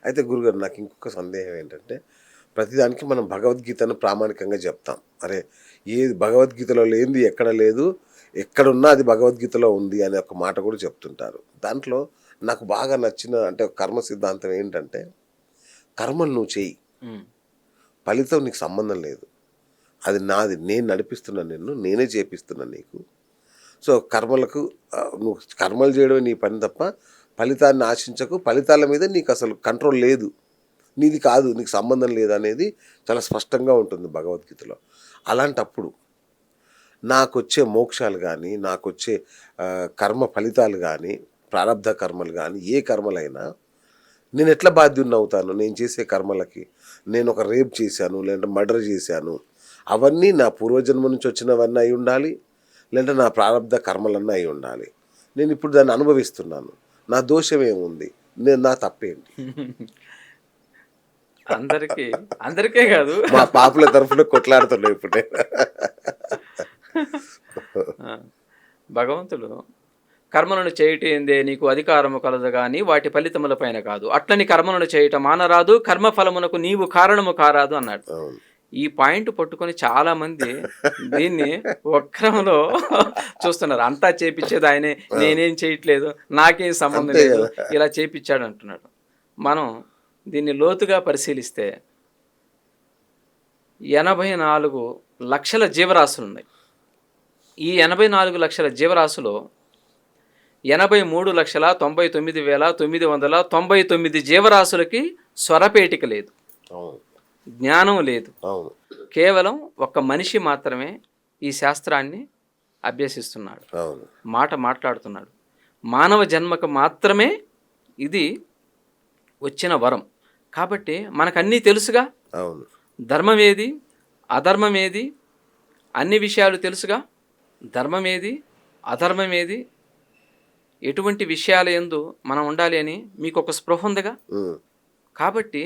అయితే గురుగారు నాకు ఇంకొక సందేహం ఏంటంటే, ప్రతిదానికి మనం భగవద్గీతను ప్రామాణికంగా చెప్తాం. అరే! ఏది భగవద్గీతలో లేనిది ఎక్కడ లేదు. ఎక్కడున్నా అది భగవద్గీతలో ఉంది అనే ఒక మాట కూడా చెప్తుంటారు. దాంట్లో నాకు బాగా నచ్చిన అంటే కర్మ సిద్ధాంతం ఏంటంటే, కర్మలు నువ్వు చెయ్యి. ఉమ్, ఫలితం నీకు సంబంధం లేదు. అది నాది. నేను నడిపిస్తున్నాను నిన్ను. నేనే చేపిస్తున్నాను నీకు. సో, కర్మలకు నువ్వు కర్మలు చేయడమే నీ పని తప్ప, ఫలితాన్ని ఆశించకు. ఫలితాల మీద నీకసలు కంట్రోల్ లేదు. నీది కాదు, నీకు సంబంధం లేదనేది చాలా స్పష్టంగా ఉంటుంది భగవద్గీతలో. అలాంటప్పుడు నాకొచ్చే మోక్షాలు గానీ, నాకొచ్చే కర్మ ఫలితాలు గానీ, ప్రారబ్ధ కర్మలు గానీ, ఏ కర్మలైనా నేనెట్లా బాధ్యుడినవుతాను నేను చేసే కర్మలకి? నేనొక రేప్ చేశాను, లేదంటే మర్డర్ చేశాను. అవన్నీ నా పూర్వజన్మ నుంచి వచ్చినవన్నీ అయ్యుండాలి. లేదంటే నా ప్రారబ్ధ కర్మలన్నీ అయ్యుండాలి. నేనిప్పుడు దాన్ని అనుభవిస్తున్నాను. నా దోషమేముంది? నా తప్పేంటి? అందరికీ అందరికే కాదు. మా పాపుల తరఫున కొట్లాడుతున్నా ఇప్పుడు నేను. ఆ, భగవంతుడు కర్మలను చేయటం ఏందే నీకు అధికారము కలదు గాని వాటి ఫలితముల పైన కాదు, అట్లని కర్మలను చేయటం మానరాదు, కర్మఫలమునకు నీవు కారణము కారాదు అన్నాడు. అవును. ఈ పాయింట్ పట్టుకొని చాలా మంది దీన్ని వక్రంలో చూస్తున్నారు. అంతా చేపించేది ఆయనే, నేనేం చేయట్లేదు, నాకేం సంబంధం అంతే లేదు, కదా. ఇలా చేపించాడు అంటున్నాడు. మనం దీన్ని లోతుగా పరిశీలిస్తే 84 లక్షల జీవరాశులు ఉన్నాయి. ఈ 84 లక్షల జీవరాశులు 83,99,999 జీవరాశులకి స్వరపేటిక లేదు, అవును. జ్ఞానం లేదు. అవును. కేవలం ఒక మనిషి మాత్రమే ఈ శాస్త్రాన్ని అభ్యసిస్తున్నాడు, అవును. మాట్లాడుతున్నాడు. మానవ జన్మకు మాత్రమే ఇది వచ్చిన వరం. కాబట్టి మనకన్నీ తెలుసుగా, అవును. ధర్మం ఏది, అధర్మం ఏది, అన్ని విషయాలు తెలుసుగా. ధర్మం ఏది, అధర్మం ఏది, ఎటువంటి విషయాల యందు మనం ఉండాలి అని మీకు ఒక స్పృహ ఉందిగా. ఉమ్. కాబట్టి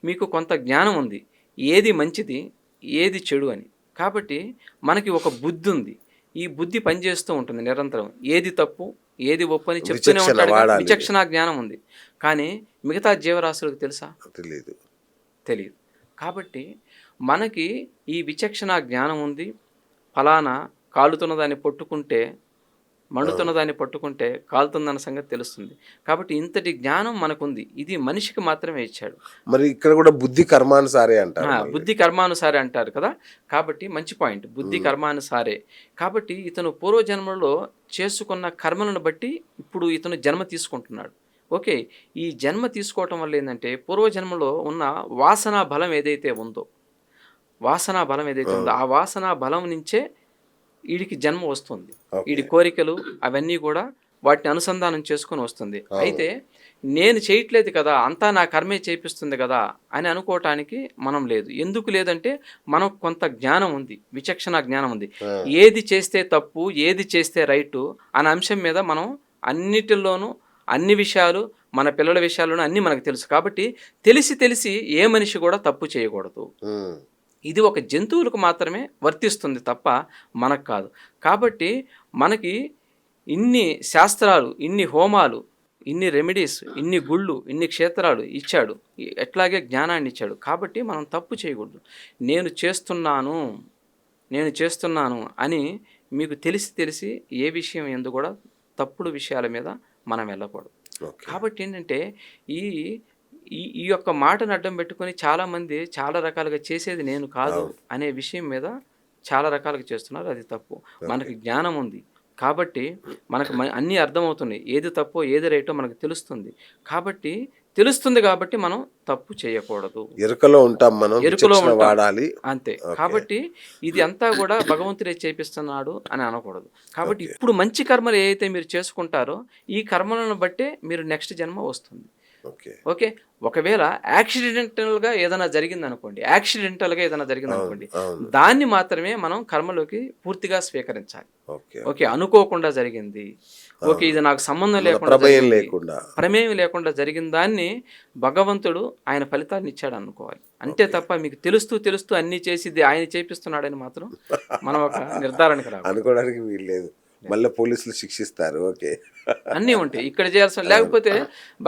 మీకు కొంత జ్ఞానం ఉంది, ఏది మంచిది ఏది చెడు అని. కాబట్టి మనకి ఒక బుద్ధి ఉంది. ఈ బుద్ధి పనిచేస్తూ ఉంటుంది నిరంతరం. ఏది తప్పు ఏది ఒప్పు అని చెప్తూనే విచక్షణ ఉంటాడు. వాడాలి. విచక్షణ జ్ఞానం ఉంది. కానీ మిగతా జీవరాశులకు తెలుసా? తెలీదు. తెలియదు. కాబట్టి మనకి ఈ విచక్షణ జ్ఞానం ఉంది. ఫలానా కాలుతున్న దాన్ని పట్టుకుంటే, మండుతున్న దాన్ని పట్టుకుంటే కాలుతుందన్న సంగతి తెలుస్తుంది. కాబట్టి ఇంతటి జ్ఞానం మనకుంది. ఇది మనిషికి మాత్రమే ఇచ్చాడు. మరి ఇక్కడ కూడా బుద్ధి కర్మానుసారే అంటారు మళ్ళీ. బుద్ధి కర్మానుసారే అంటారు కదా. కాబట్టి మంచి పాయింట్, బుద్ధి కర్మానుసారే. కాబట్టి ఇతను పూర్వజన్మలో చేసుకున్న కర్మలను బట్టి ఇప్పుడు ఇతను జన్మ తీసుకుంటున్నాడు. ఓకే, ఈ జన్మ తీసుకోవటం వల్ల ఏంటంటే పూర్వజన్మలో ఉన్న వాసనా బలం ఏదైతే ఉందో, ఆ వాసనా బలం నుంచే వీడికి జన్మ వస్తుంది. వీడి కోరికలు అవన్నీ కూడా వాటిని అనుసంధానం చేసుకొని వస్తుంది. అయితే నేను చేయట్లేదు కదా, అంతా నా కర్మే చేపిస్తుంది కదా అని అనుకోవటానికి మనం లేదు. ఎందుకు లేదంటే మనకు కొంత జ్ఞానం ఉంది, విచక్షణ జ్ఞానం ఉంది. ఏది చేస్తే తప్పు ఏది చేస్తే రైటు అనే అంశం మీద మనం అన్నిటిలోనూ అన్ని విషయాలు, మన పిల్లల విషయాల్లోనూ అన్నీ మనకు తెలుసు. కాబట్టి తెలిసి ఏ మనిషి కూడా తప్పు చేయకూడదు. ఇది ఒక జంతువులకు మాత్రమే వర్తిస్తుంది తప్ప మనకు కాదు. కాబట్టి మనకి ఇన్ని శాస్త్రాలు, ఇన్ని హోమాలు, ఇన్ని రెమెడీస్, ఇన్ని గుళ్ళు, ఇన్ని క్షేత్రాలు ఇచ్చాడు. ఎట్లాగే జ్ఞానాన్ని ఇచ్చాడు. కాబట్టి మనం తప్పు చేయకూడదు. నేను చేస్తున్నాను అని మీకు తెలిసి ఏ విషయం ఎందు కూడా తప్పుడు విషయాల మీద మనం వెళ్ళకూడదు. కాబట్టి ఏంటంటే ఈ ఈ యొక్క మాటను అడ్డం పెట్టుకొని చాలామంది చాలా రకాలుగా చేసేది నేను కాదు అనే విషయం మీద చాలా రకాలుగా చేస్తున్నారు. అది తప్పు. మనకి జ్ఞానం ఉంది కాబట్టి మనకు అన్నీ అర్థమవుతున్నాయి. ఏది తప్పో ఏది రైటో మనకు తెలుస్తుంది కాబట్టి మనం తప్పు చేయకూడదు. ఎరుకలో ఉంటాం మనం, ఎరుకలో వాడాలి అంతే. కాబట్టి ఇది అంతా కూడా భగవంతుడే చేపిస్తున్నాడు అని అనకూడదు. కాబట్టి ఇప్పుడు మంచి కర్మలు ఏవైతే మీరు చేసుకుంటారో ఈ కర్మలను బట్టే మీరు నెక్స్ట్ జన్మ వస్తుంది. ఓకే, ఒకవేళ యాక్సిడెంటల్గా ఏదైనా జరిగింది అనుకోండి, దాన్ని మాత్రమే మనం కర్మలోకి పూర్తిగా స్వీకరించాలి. ఓకే, అనుకోకుండా జరిగింది, ఓకే ఇది నాకు సంబంధం ప్రమేయం లేకుండా జరిగిన దాన్ని భగవంతుడు ఆయన ఫలితాన్ని ఇచ్చాడు అనుకోవాలి. అంతే తప్ప మీకు తెలుస్తూ అన్నీ చేసి ఆయన చేపిస్తున్నాడని మాత్రం మనం ఒక నిర్ధారణకు రావాలి. అనుకోవడానికి వీల్లేదు. ఉంటాయి, మళ్ళీ పోలీసులు శిక్షిస్తారు. ఓకే. అన్నీ ఉంటాయి. ఇక్కడ చేయాల్సిన, లేకపోతే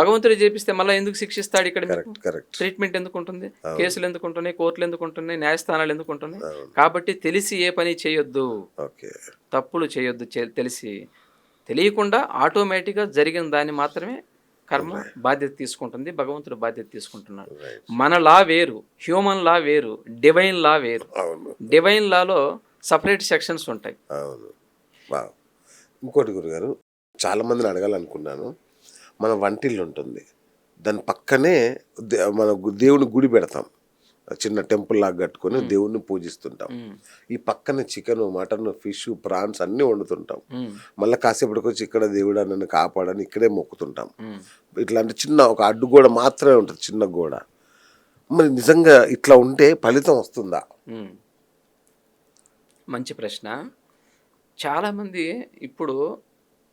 భగవంతుడు చేపిస్తే మళ్ళీ ఎందుకు శిక్షిస్తాడు? ఇక్కడ మీకు కరెక్ట్, కరెక్ట్. ట్రీట్మెంట్ ఎందుకు ఉంటుంది? అవును. కేసులు ఎందుకు ఉంటున్నాయి? కోర్టులు ఎందుకు ఉంటున్నాయి? న్యాయస్థానాలు ఎందుకు ఉంటున్నాయి? అవును. కాబట్టి తెలిసి ఏ పని చేయొద్దు, ఓకే. తప్పులు చేయొద్దు. తెలిసి తెలియకుండా ఆటోమేటిక్గా జరిగిన దాన్ని మాత్రమే కర్మ బాధ్యత తీసుకుంటుంది, భగవంతుడు బాధ్యత తీసుకుంటున్నాడు. రైట్. మన లా వేరు, హ్యూమన్ లా వేరు, డివైన్ లా వేరు. అవును, డివైన్ లాలో సపరేట్ సెక్షన్స్ ఉంటాయి. అవును. వావ్. ఇంకోటి గురుగారు, చాలా మందిని అడగాలనుకున్నాను. మన వంటిల్లు ఉంటుంది, దాని పక్కనే మన దేవుని గుడి పెడతాం, చిన్న టెంపుల్ లాగా కట్టుకొని దేవుణ్ణి పూజిస్తుంటాం. ఈ పక్కన చికెన్, మటన్, ఫిష్, ప్రాన్స్ అన్నీ వండుతుంటాం. మళ్ళీ కాసేపటికి వచ్చి ఇక్కడ దేవుడా నన్ను కాపాడని ఇక్కడే మొక్కుతుంటాం. ఇట్లాంటి చిన్న ఒక అడ్డు గోడ మాత్రమే ఉంటుంది, చిన్న గోడ. మరి నిజంగా ఇట్లా ఉంటే ఫలితం వస్తుందా? మంచి ప్రశ్న. చాలామంది ఇప్పుడు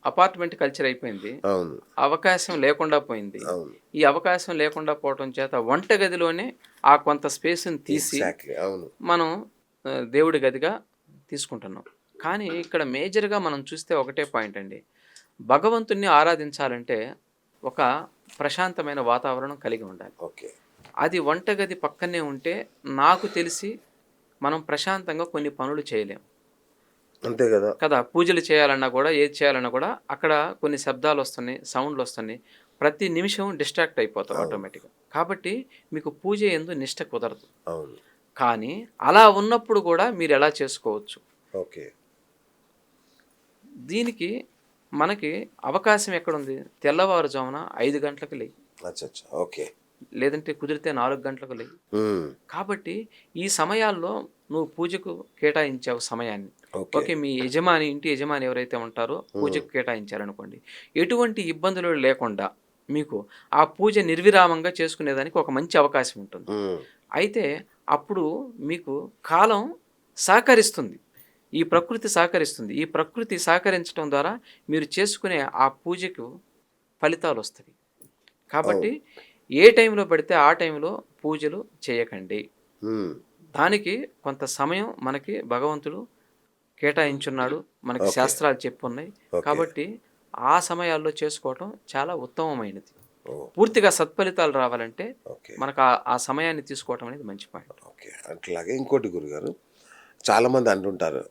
అపార్ట్మెంట్ కల్చర్ అయిపోయింది, అవును, అవకాశం లేకుండా పోయింది. అవును, ఈ అవకాశం లేకుండా పోవటం చేత వంటగదిలోనే ఆ కొంత స్పేస్ని తీసి ఎగ్జాక్ట్లీ, అవును, మనం దేవుడి గదిగా తీసుకుంటున్నాం. కానీ ఇక్కడ మేజర్గా మనం చూస్తే ఒకటే పాయింట్ అండి, భగవంతుణ్ణి ఆరాధించాలంటే ఒక ప్రశాంతమైన వాతావరణం కలిగి ఉండాలి. ఓకే. అది వంటగది పక్కనే ఉంటే నాకు తెలిసి మనం ప్రశాంతంగా కొన్ని పనులు చేయలేం అంతే కదా. కదా. పూజలు చేయాలన్నా కూడా, ఏది చేయాలన్నా కూడా అక్కడ కొన్ని శబ్దాలు వస్తున్నాయి, సౌండ్లు వస్తున్నాయి, ప్రతి నిమిషం డిస్ట్రాక్ట్ అయిపోతాం ఆటోమేటిక్గా. కాబట్టి మీకు పూజ యందు నిష్ట కుదరదు. అవును. కానీ అలా ఉన్నప్పుడు కూడా మీరు ఎలా చేసుకోవచ్చు? ఓకే. దీనికి మనకి అవకాశం ఎక్కడుంది? తెల్లవారుజామున 5 గంటలకు లేయి, అచ్చా, ఓకే. లేదంటే కుదిరితే 4 గంటలకు లేయి. కాబట్టి ఈ సమయాల్లో నువ్వు పూజకు కేటాయించావు సమయాన్ని. ఓకే, మీ యజమాని, ఇంటి యజమాని ఎవరైతే ఉంటారో పూజకు కేటాయించారనుకోండి, ఎటువంటి ఇబ్బందులు లేకుండా మీకు ఆ పూజ నిర్విరామంగా చేసుకునేదానికి ఒక మంచి అవకాశం ఉంటుంది. అయితే అప్పుడు మీకు కాలం సహకరిస్తుంది, ఈ ప్రకృతి సహకరిస్తుంది. ఈ ప్రకృతి సహకరించడం ద్వారా మీరు చేసుకునే ఆ పూజకు ఫలితాలు వస్తాయి. కాబట్టి ఏ టైంలో పడితే ఆ టైంలో పూజలు చేయకండి. దానికి కొంత సమయం మనకి భగవంతుడు కేటాయించున్నాడు, మనకి శాస్త్రాలు చెప్పున్నాయి. కాబట్టి ఆ సమయాల్లో చేసుకోవటం చాలా ఉత్తమమైనది. పూర్తిగా సత్ఫలితాలు రావాలంటే మనకు ఆ సమయాన్ని తీసుకోవటం అనేది మంచి పాయింట్. ఓకే. అట్లాగే ఇంకోటి గురుగారు, చాలామంది అంటుంటారు,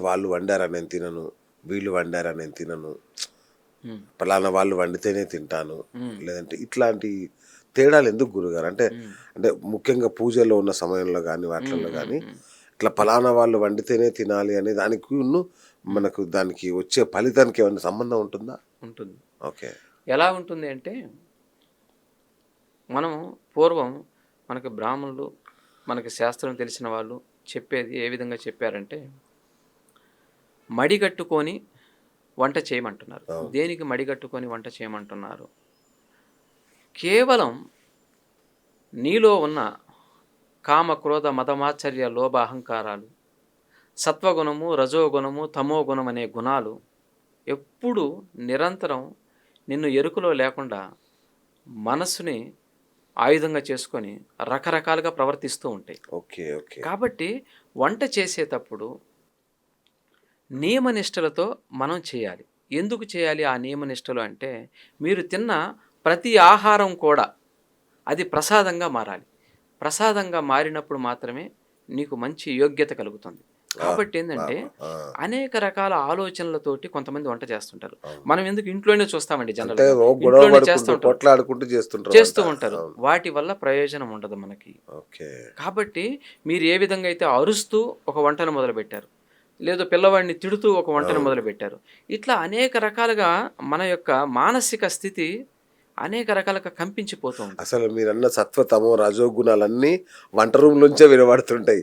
వాళ్ళు వండారా నేను తినను, వీళ్ళు వండారా నేను తినను, పలానా వాళ్ళు వండితేనే తింటాను, లేదంటే ఇట్లాంటి తేడాలు ఎందుకు గురుగారు? అంటే అంటే ముఖ్యంగా పూజలో ఉన్న సమయంలో కానీ వాటిల్లో కానీ ఇట్లా పలానా వాళ్ళు వండితేనే తినాలి అనే దానికి మనకు దానికి వచ్చే ఫలితానికి ఏమైనా సంబంధం ఉంటుందా? ఉంటుంది. ఓకే. ఎలా ఉంటుంది అంటే, మనం పూర్వం మనకి బ్రాహ్మణులు, మనకి శాస్త్రం తెలిసిన వాళ్ళు చెప్పేది ఏ విధంగా చెప్పారంటే, మడిగట్టుకొని వంట చేయమంటున్నారు. దేనికి మడిగట్టుకొని వంట చేయమంటున్నారు? కేవలం నీలో ఉన్న కామ, క్రోధ, మదమాచర్య, లోభ, అహంకారాలు, సత్వగుణము, రజోగుణము, తమోగుణం అనే గుణాలు ఎప్పుడు నిరంతరం నిన్ను ఎరుకలో లేకుండా మనస్సుని ఆయుధంగా చేసుకొని రకరకాలుగా ప్రవర్తిస్తూ ఉంటాయి. ఓకే. ఓకే. కాబట్టి వంట చేసేటప్పుడు నియమనిష్టలతో మనం చేయాలి. ఎందుకు చేయాలి ఆ నియమనిష్టలు అంటే, మీరు తిన్న ప్రతి ఆహారం కూడా అది ప్రసాదంగా మారాలి. ప్రసాదంగా మారినప్పుడు మాత్రమే నీకు మంచి యోగ్యత కలుగుతుంది. కాబట్టి ఏంటంటే, అనేక రకాల ఆలోచనలతోటి కొంతమంది వంట చేస్తుంటారు. మనం ఎందుకు ఇంట్లోనే చూస్తామండి, జనరల్గా ఇంట్లోనే చేస్తూ ఉంటారు. వాటి వల్ల ప్రయోజనం ఉండదు మనకి. కాబట్టి మీరు ఏ విధంగా అయితే అరుస్తూ ఒక వంటను మొదలుపెట్టారు, లేదో పిల్లవాడిని తిడుతూ ఒక వంటను మొదలుపెట్టారు, ఇట్లా అనేక రకాలుగా మన యొక్క మానసిక స్థితి అనేక రకాలుగా కంపించిపోతూ ఉంటుంది. అసలు మీరన్న సత్వ, తమో, రజోగుణాలన్నీ వంట రూమ్ నుంచే వినబడుతుంటాయి.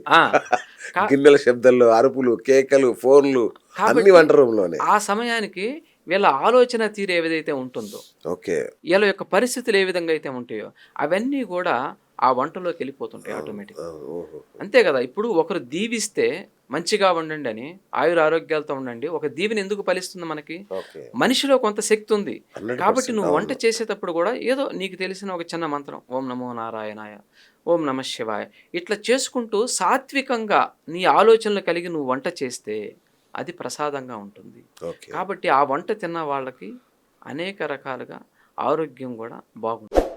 గిన్నెల శబ్దాలు, అరుపులు, కేకలు, ఫోన్లు అన్ని వంట రూమ్ లోనే. ఆ సమయానికి వీళ్ళ ఆలోచన తీరు ఏదైతే ఉంటుందో, ఓకే, వీళ్ళ యొక్క పరిస్థితులు ఏ విధంగా అయితే ఉంటాయో అవన్నీ కూడా ఆ వంటలోకి వెళ్ళిపోతుంటాయి ఆటోమేటిక్. అంతే కదా. ఇప్పుడు ఒకరు దీవిస్తే మంచిగా ఉండండి అని, ఆయుర ఆరోగ్యాలతో ఉండండి, ఒక దీవెన ఎందుకు ఫలిస్తుంది మనకి? మనిషిలో కొంత శక్తి ఉంది. కాబట్టి నువ్వు వంట చేసేటప్పుడు కూడా ఏదో నీకు తెలిసిన ఒక చిన్న మంత్రం, ఓం నమో నారాయణాయ, ఓం నమ శివాయ, ఇట్లా చేసుకుంటూ సాత్వికంగా నీ ఆలోచనలు కలిగి నువ్వు వంట చేస్తే అది ప్రసాదంగా ఉంటుంది. ఓకే. కాబట్టి ఆ వంట తిన్న వాళ్ళకి అనేక రకాలుగా ఆరోగ్యం కూడా బాగుంటుంది.